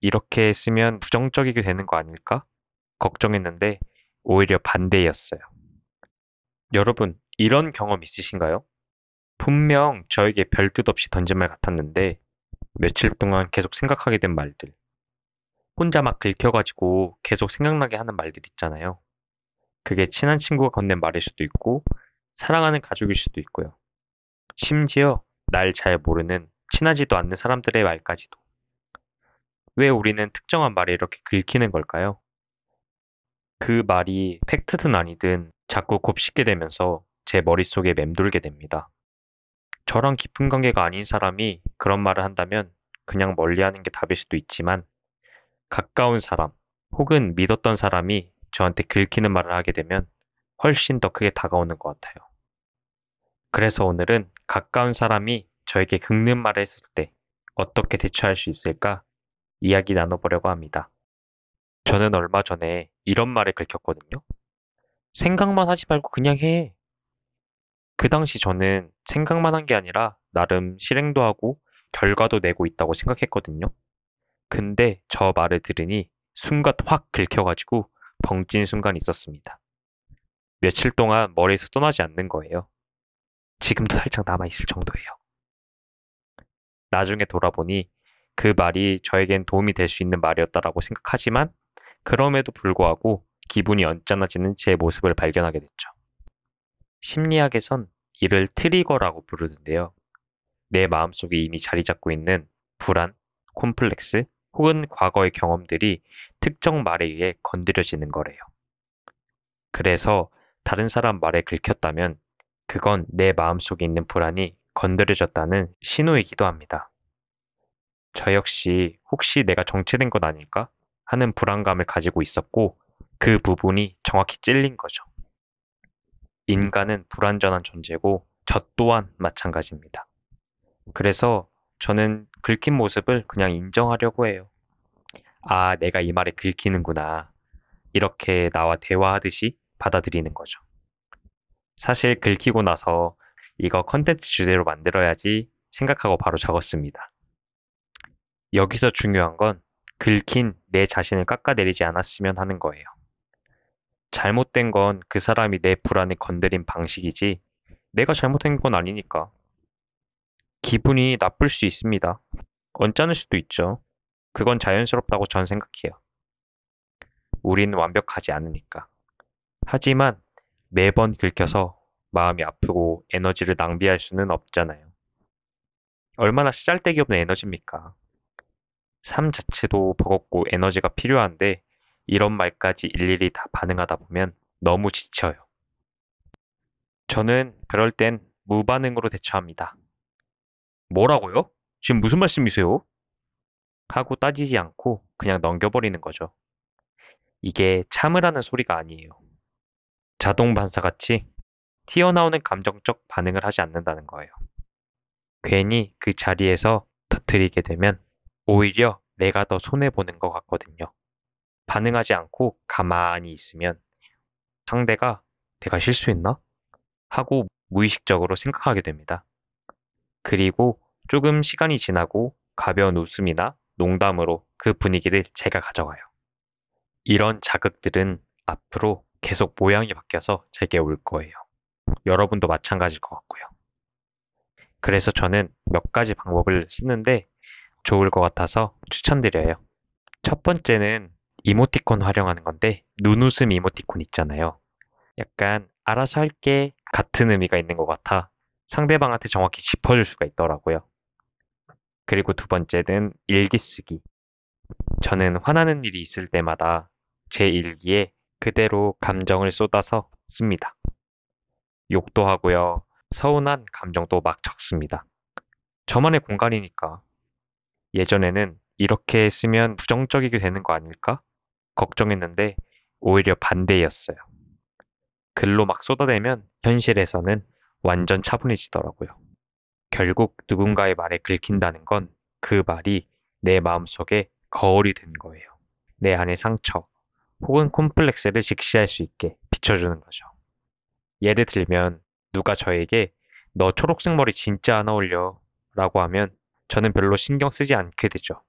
이렇게 쓰면 부정적이게 되는 거 아닐까? 걱정했는데 오히려 반대였어요. 여러분, 이런 경험 있으신가요? 분명 저에게 별 뜻 없이 던진 말 같았는데 며칠 동안 계속 생각하게 된 말들. 혼자 막 긁혀가지고 계속 생각나게 하는 말들 있잖아요. 그게 친한 친구가 건넨 말일 수도 있고 사랑하는 가족일 수도 있고요. 심지어 날 잘 모르는 친하지도 않는 사람들의 말까지도. 왜 우리는 특정한 말에 이렇게 긁히는 걸까요? 그 말이 팩트든 아니든 자꾸 곱씹게 되면서 제 머릿속에 맴돌게 됩니다. 저랑 깊은 관계가 아닌 사람이 그런 말을 한다면 그냥 멀리하는 게 답일 수도 있지만 가까운 사람 혹은 믿었던 사람이 저한테 긁히는 말을 하게 되면 훨씬 더 크게 다가오는 것 같아요. 그래서 오늘은 가까운 사람이 저에게 긁는 말을 했을 때 어떻게 대처할 수 있을까 이야기 나눠보려고 합니다. 저는 얼마 전에 이런 말에 긁혔거든요. 생각만 하지 말고 그냥 해. 그 당시 저는 생각만 한 게 아니라 나름 실행도 하고 결과도 내고 있다고 생각했거든요. 근데 저 말을 들으니 순간 확 긁혀가지고 벙찐 순간이 있었습니다. 며칠 동안 머리에서 떠나지 않는 거예요. 지금도 살짝 남아있을 정도예요. 나중에 돌아보니 그 말이 저에겐 도움이 될 수 있는 말이었다라고 생각하지만 그럼에도 불구하고 기분이 언짢아지는 제 모습을 발견하게 됐죠. 심리학에선 이를 트리거라고 부르는데요. 내 마음속에 이미 자리 잡고 있는 불안, 콤플렉스 혹은 과거의 경험들이 특정 말에 의해 건드려지는 거래요. 그래서 다른 사람 말에 긁혔다면 그건 내 마음속에 있는 불안이 건드려졌다는 신호이기도 합니다. 저 역시 혹시 내가 정체된 건 아닐까 하는 불안감을 가지고 있었고 그 부분이 정확히 찔린 거죠. 인간은 불완전한 존재고 저 또한 마찬가지입니다. 그래서 저는 긁힌 모습을 그냥 인정하려고 해요. 아, 내가 이 말에 긁히는구나. 이렇게 나와 대화하듯이 받아들이는 거죠. 사실 긁히고 나서 이거 컨텐츠 주제로 만들어야지 생각하고 바로 적었습니다. 여기서 중요한 건 긁힌 내 자신을 깎아내리지 않았으면 하는 거예요. 잘못된 건 그 사람이 내 불안을 건드린 방식이지 내가 잘못한 건 아니니까. 기분이 나쁠 수 있습니다. 언짢을 수도 있죠. 그건 자연스럽다고 전 생각해요. 우리는 완벽하지 않으니까. 하지만 매번 긁혀서 마음이 아프고 에너지를 낭비할 수는 없잖아요. 얼마나 쓰잘데기 없는 에너지입니까? 삶 자체도 버겁고 에너지가 필요한데 이런 말까지 일일이 다 반응하다 보면 너무 지쳐요. 저는 그럴 땐 무반응으로 대처합니다. 뭐라고요? 지금 무슨 말씀이세요? 하고 따지지 않고 그냥 넘겨버리는 거죠. 이게 참으라는 소리가 아니에요. 자동 반사같이 튀어나오는 감정적 반응을 하지 않는다는 거예요. 괜히 그 자리에서 터뜨리게 되면 오히려 내가 더 손해보는 것 같거든요. 반응하지 않고 가만히 있으면 상대가 내가 실수했나? 하고 무의식적으로 생각하게 됩니다. 그리고 조금 시간이 지나고 가벼운 웃음이나 농담으로 그 분위기를 제가 가져가요. 이런 자극들은 앞으로 계속 모양이 바뀌어서 제게 올 거예요. 여러분도 마찬가지일 것 같고요. 그래서 저는 몇 가지 방법을 쓰는데 좋을 것 같아서 추천드려요. 첫 번째는 이모티콘 활용하는 건데 눈웃음 이모티콘 있잖아요. 약간 알아서 할게 같은 의미가 있는 것 같아 상대방한테 정확히 짚어줄 수가 있더라고요. 그리고 두 번째는 일기 쓰기. 저는 화나는 일이 있을 때마다 제 일기에 그대로 감정을 쏟아서 씁니다. 욕도 하고요. 서운한 감정도 막 적습니다. 저만의 공간이니까. 예전에는 이렇게 쓰면 부정적이게 되는 거 아닐까? 걱정했는데 오히려 반대였어요. 글로 막 쏟아내면 현실에서는 완전 차분해지더라고요. 결국 누군가의 말에 긁힌다는 건 그 말이 내 마음속에 거울이 된 거예요. 내 안의 상처 혹은 콤플렉스를 직시할 수 있게 비춰주는 거죠. 예를 들면 누가 저에게 너 초록색 머리 진짜 안 어울려 라고 하면 저는 별로 신경 쓰지 않게 되죠.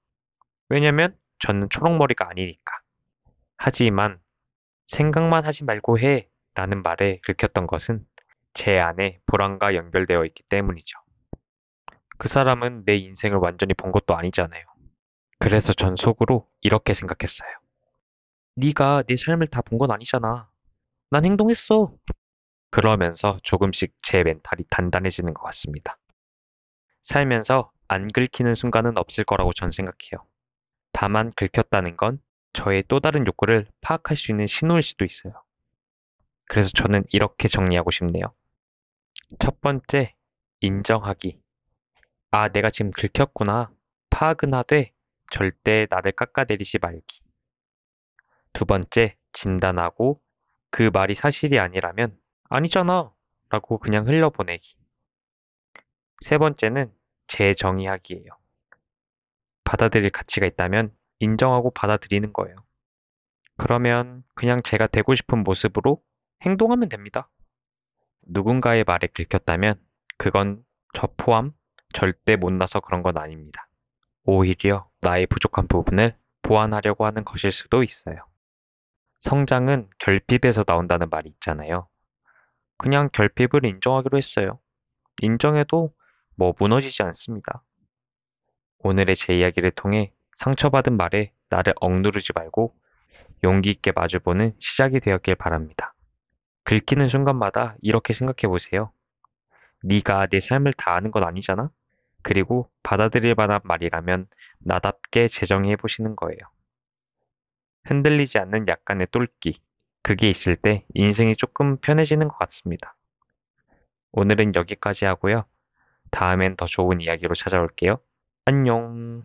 왜냐면 저는 초록머리가 아니니까. 하지만 생각만 하지 말고 해 라는 말에 긁혔던 것은 제 안에 불안과 연결되어 있기 때문이죠. 그 사람은 내 인생을 완전히 본 것도 아니잖아요. 그래서 전 속으로 이렇게 생각했어요. 네가 내 삶을 다 본 건 아니잖아. 난 행동했어. 그러면서 조금씩 제 멘탈이 단단해지는 것 같습니다. 살면서 안 긁히는 순간은 없을 거라고 전 생각해요. 다만 긁혔다는 건 저의 또 다른 욕구를 파악할 수 있는 신호일 수도 있어요. 그래서 저는 이렇게 정리하고 싶네요. 첫 번째, 인정하기. 아, 내가 지금 긁혔구나. 파악은 하되 절대 나를 깎아내리지 말기. 두 번째, 진단하고 그 말이 사실이 아니라면 아니잖아 라고 그냥 흘려보내기. 세 번째는 재정의하기예요. 받아들일 가치가 있다면 인정하고 받아들이는 거예요. 그러면 그냥 제가 되고 싶은 모습으로 행동하면 됩니다. 누군가의 말에 긁혔다면 그건 저 포함 절대 못나서 그런 건 아닙니다. 오히려 나의 부족한 부분을 보완하려고 하는 것일 수도 있어요. 성장은 결핍에서 나온다는 말이 있잖아요. 그냥 결핍을 인정하기로 했어요. 인정해도 뭐 무너지지 않습니다. 오늘의 제 이야기를 통해 상처받은 말에 나를 억누르지 말고 용기 있게 마주보는 시작이 되었길 바랍니다. 긁히는 순간마다 이렇게 생각해 보세요. 네가 내 삶을 다 아는 건 아니잖아? 그리고 받아들일 만한 말이라면 나답게 재정의해 보시는 거예요. 흔들리지 않는 약간의 똘끼. 그게 있을 때 인생이 조금 편해지는 것 같습니다. 오늘은 여기까지 하고요. 다음엔 더 좋은 이야기로 찾아올게요. 안녕.